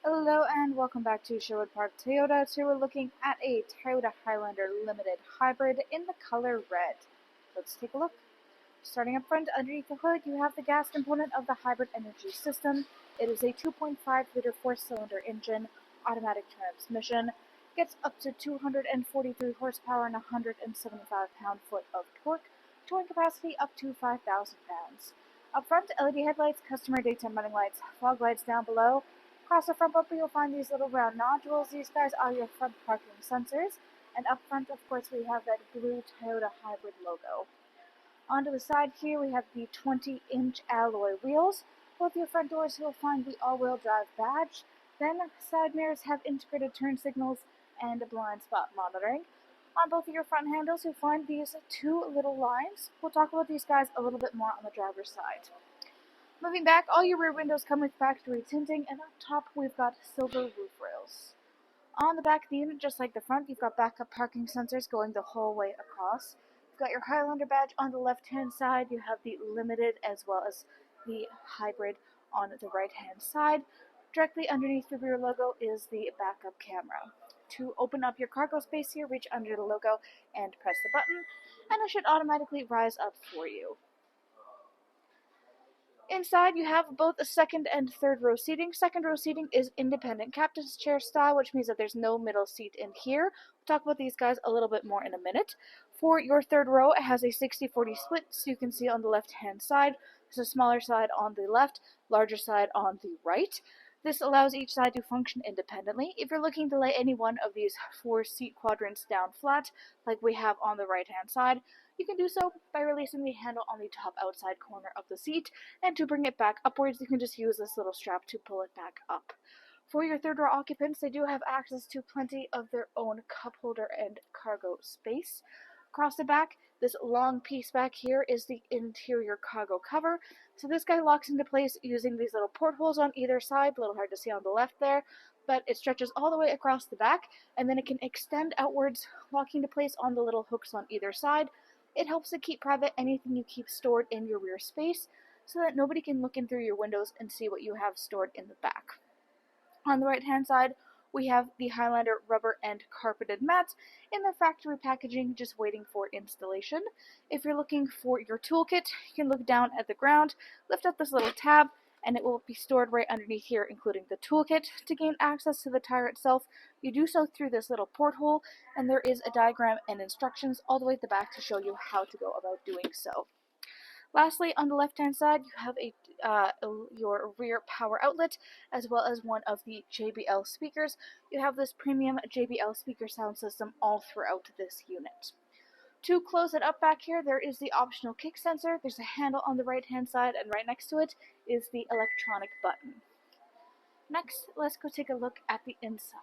Hello and welcome back to Sherwood Park Toyota. Today we're looking at a Toyota Highlander Limited Hybrid in the color red. Let's take a look. Starting up front, underneath the hood, you have the gas component of the hybrid energy system. It is a 2.5-liter 4-cylinder engine, automatic transmission, gets up to 243 horsepower and 175 pound-foot of torque, towing capacity up to 5,000 pounds. Up front, LED headlights, customer daytime running lights, fog lights down below. Across the front bumper, you'll find these little round nodules. These guys are your front parking sensors. And up front, of course, we have that blue Toyota Hybrid logo. Onto the side here, we have the 20-inch alloy wheels. Both your front doors, you'll find the all-wheel drive badge. Then, side mirrors have integrated turn signals and blind spot monitoring. On both of your front handles, you'll find these two little lines. We'll talk about these guys a little bit more on the driver's side. Moving back, all your rear windows come with factory tinting, and up top we've got silver roof rails. On the back of the unit, just like the front, you've got backup parking sensors going the whole way across. You've got your Highlander badge on the left-hand side. You have the Limited as well as the Hybrid on the right-hand side. Directly underneath the rear logo is the backup camera. To open up your cargo space here, reach under the logo and press the button, and it should automatically rise up for you. Inside, you have both a second and third row seating. Second row seating is independent captain's chair style, which means that there's no middle seat in here. We'll talk about these guys a little bit more in a minute. For your third row, it has a 60-40 split, so you can see on the left-hand side. There's a smaller side on the left, larger side on the right. This allows each side to function independently. If you're looking to lay any one of these 4 seat quadrants down flat, like we have on the right-hand side, you can do so by releasing the handle on the top outside corner of the seat, and to bring it back upwards, you can just use this little strap to pull it back up. For your third row occupants, they do have access to plenty of their own cup holder and cargo space. Across the back, this long piece back here is the interior cargo cover. So this guy locks into place using these little portholes on either side, a little hard to see on the left there, but it stretches all the way across the back, and then it can extend outwards, locking into place on the little hooks on either side. It helps to keep private anything you keep stored in your rear space, so that nobody can look in through your windows and see what you have stored in the back. On the right-hand side, we have the Highlander rubber and carpeted mats in their factory packaging, just waiting for installation. If you're looking for your toolkit, you can look down at the ground, lift up this little tab, and it will be stored right underneath here, including the toolkit. To gain access to the tire itself, you do so through this little porthole, and there is a diagram and instructions all the way at the back to show you how to go about doing so. Lastly, on the left-hand side, you have your rear power outlet, as well as one of the JBL speakers. You have this premium JBL speaker sound system all throughout this unit. To close it up back here, there is the optional kick sensor. There's a handle on the right-hand side, and right next to it is the electronic button. Next, let's go take a look at the inside.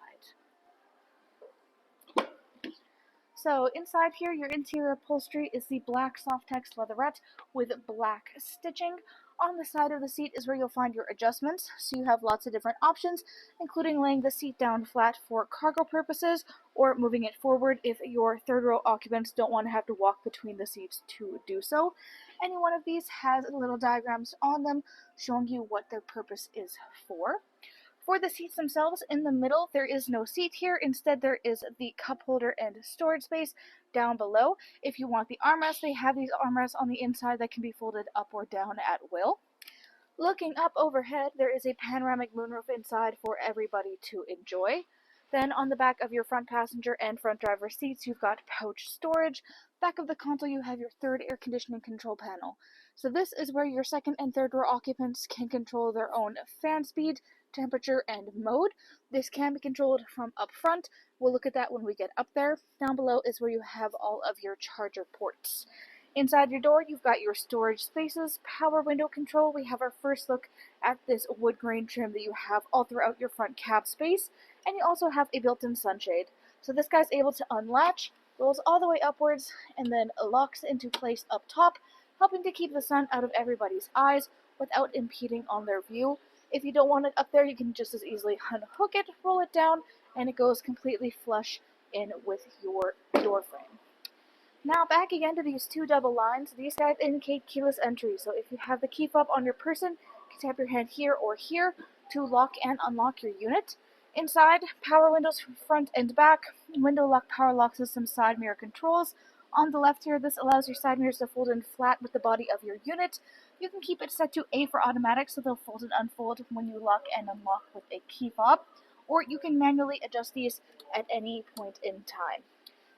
So inside here, your interior upholstery is the black Softex leatherette with black stitching. On the side of the seat is where you'll find your adjustments, so you have lots of different options, including laying the seat down flat for cargo purposes, or moving it forward if your third row occupants don't want to have to walk between the seats to do so. Any one of these has little diagrams on them showing you what their purpose is for. For the seats themselves, in the middle, there is no seat here. Instead, there is the cup holder and storage space down below. If you want the armrests, they have these armrests on the inside that can be folded up or down at will. Looking up overhead, there is a panoramic moonroof inside for everybody to enjoy. Then on the back of your front passenger and front driver seats, you've got pouch storage. Back of the console, you have your third air conditioning control panel. So this is where your second and third row occupants can control their own fan speed, temperature, and mode. This can be controlled from up front. We'll look at that when we get up there. Down below is where you have all of your charger ports. Inside your door, you've got your storage spaces, power window control. We have our first look at this wood grain trim that you have all throughout your front cab space, and you also have a built-in sunshade. So this guy's able to unlatch, rolls all the way upwards, and then locks into place up top, helping to keep the sun out of everybody's eyes without impeding on their view. If you don't want it up there, you can just as easily unhook it, roll it down, and it goes completely flush in with your door frame. Now back again to these two double lines. These guys indicate keyless entry, so if you have the key fob on your person, you can tap your hand here or here. to lock and unlock your unit. Inside, power windows front and back, window lock, power lock system, side mirror controls. On the left here, this allows your side mirrors to fold in flat with the body of your unit. You can keep it set to A for automatic, so they'll fold and unfold when you lock and unlock with a key fob, or you can manually adjust these at any point in time.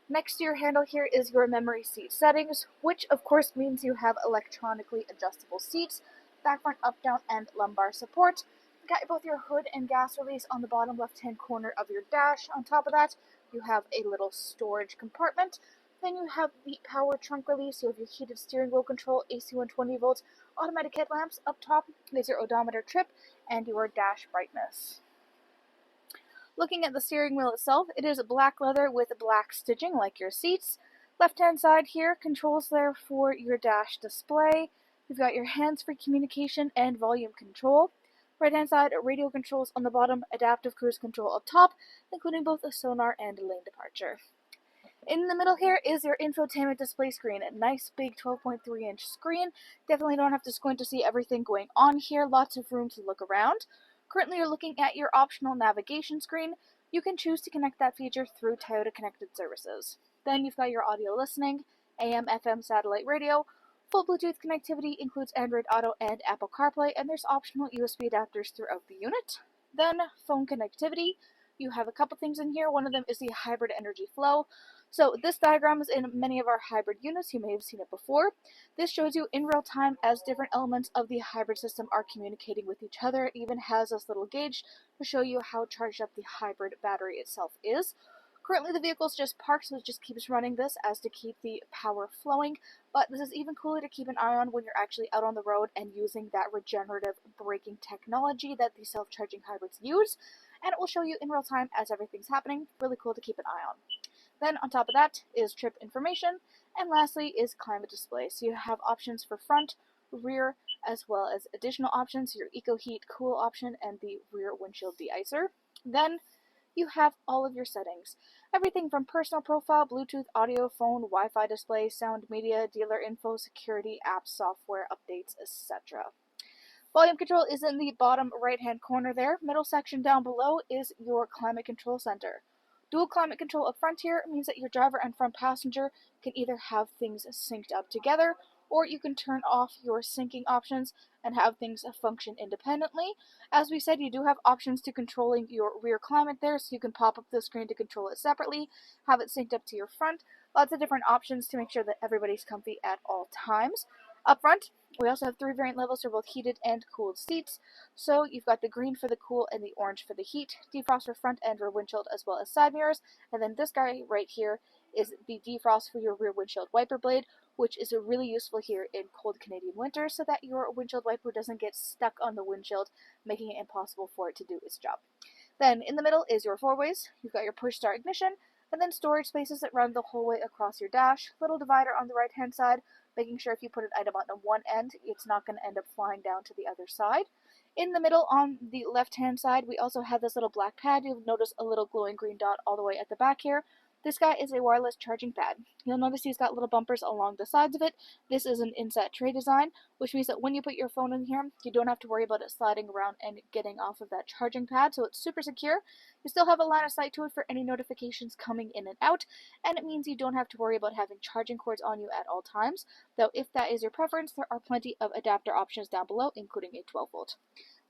Next to your handle here is your memory seat settings, which of course means you have electronically adjustable seats, back, front, up, down, and lumbar support. You've got both your hood and gas release on the bottom left-hand corner of your dash. On top of that, you have a little storage compartment. Then you have the power trunk release. You have your heated steering wheel control, AC 120 volts, automatic headlamps. Up top is your odometer trip and your dash brightness. Looking at the steering wheel itself, it is black leather with black stitching like your seats. Left-hand side here, controls there for your dash display. You've got your hands-free communication and volume control. Right-hand side, radio controls on the bottom, adaptive cruise control up top, including both a sonar and lane departure. In the middle here is your infotainment display screen, a nice big 12.3-inch screen. Definitely don't have to squint to see everything going on here, lots of room to look around. Currently you're looking at your optional navigation screen. You can choose to connect that feature through Toyota Connected Services. Then you've got your audio listening, AM, FM, satellite radio. Full Bluetooth connectivity includes Android Auto and Apple CarPlay, and there's optional USB adapters throughout the unit. Then phone connectivity. You have a couple things in here. One of them is the hybrid energy flow. So this diagram is in many of our hybrid units. You may have seen it before. This shows you in real time as different elements of the hybrid system are communicating with each other. It even has this little gauge to show you how charged up the hybrid battery itself is. Currently the vehicle's just parked, so it just keeps running this as to keep the power flowing, but this is even cooler to keep an eye on when you're actually out on the road and using that regenerative braking technology that the self-charging hybrids use, and it will show you in real time as everything's happening. Really cool to keep an eye on. Then on top of that is trip information, and lastly is climate display. So you have options for front, rear, as well as additional options, your Eco Heat Cool option and the rear windshield deicer. Then you have all of your settings. Everything from personal profile, Bluetooth, audio, phone, Wi-Fi display, sound media, dealer info, security, apps, software, updates, etc. Volume control is in the bottom right-hand corner there. Middle section down below is your climate control center. Dual climate control up front here means that your driver and front passenger can either have things synced up together, or you can turn off your syncing options and have things function independently. As we said, you do have options to controlling your rear climate there, so you can pop up the screen to control it separately, have it synced up to your front. Lots of different options to make sure that everybody's comfy at all times. Up front, we also have 3 variant levels for both heated and cooled seats. So you've got the green for the cool and the orange for the heat, defrost for front and rear windshield as well as side mirrors, and then this guy right here is the defrost for your rear windshield wiper blade, which is really useful here in cold Canadian winter so that your windshield wiper doesn't get stuck on the windshield, making it impossible for it to do its job. Then in the middle is your 4-ways. You've got your push start ignition, and then storage spaces that run the whole way across your dash. Little divider on the right hand side, making sure if you put an item on one end, it's not going to end up flying down to the other side. In the middle on the left hand side, we also have this little black pad. You'll notice a little glowing green dot all the way at the back here. This guy is a wireless charging pad. You'll notice he's got little bumpers along the sides of it. This is an inset tray design, which means that when you put your phone in here, you don't have to worry about it sliding around and getting off of that charging pad, so it's super secure. You still have a line of sight to it for any notifications coming in and out, and it means you don't have to worry about having charging cords on you at all times, though if that is your preference, there are plenty of adapter options down below, including a 12-volt.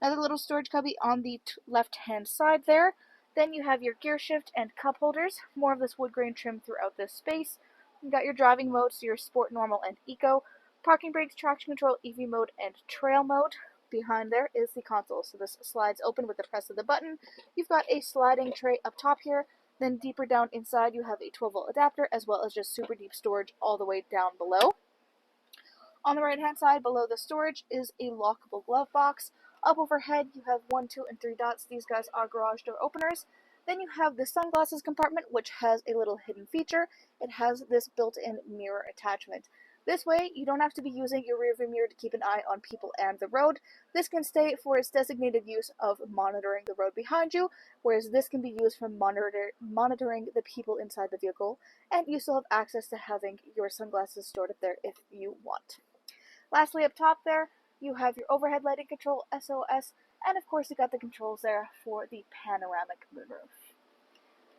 Another little storage cubby on the left-hand side there. Then you have your gear shift and cup holders, more of this wood grain trim throughout this space. You've got your driving modes, so your sport, normal, and eco, parking brakes, traction control, EV mode, and trail mode. Behind there is the console, so this slides open with the press of the button. You've got a sliding tray up top here, then deeper down inside you have a 12-volt adapter, as well as just super deep storage all the way down below. On the right hand side below the storage is a lockable glove box. Up overhead you have 1, 2, and 3 dots. These guys are garage door openers. Then you have the sunglasses compartment, which has a little hidden feature. It has this built-in mirror attachment. This way you don't have to be using your rearview mirror to keep an eye on people and the road. This can stay for its designated use of monitoring the road behind you, whereas this can be used for monitoring the people inside the vehicle, and you still have access to having your sunglasses stored up there if you want. Lastly, up top there, you have your overhead lighting control, SOS, And of course, you got the controls there for the panoramic moonroof.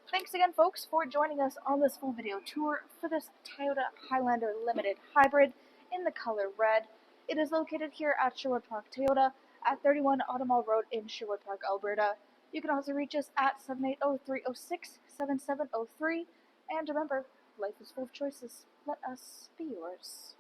Thanks again, folks, for joining us on this full video tour for this Toyota Highlander Limited Hybrid in the color red. It is located here at Sherwood Park Toyota at 31 Automall Road in Sherwood Park, Alberta. You can also reach us at 780-306-7703. And remember, life is full of choices. Let us be yours.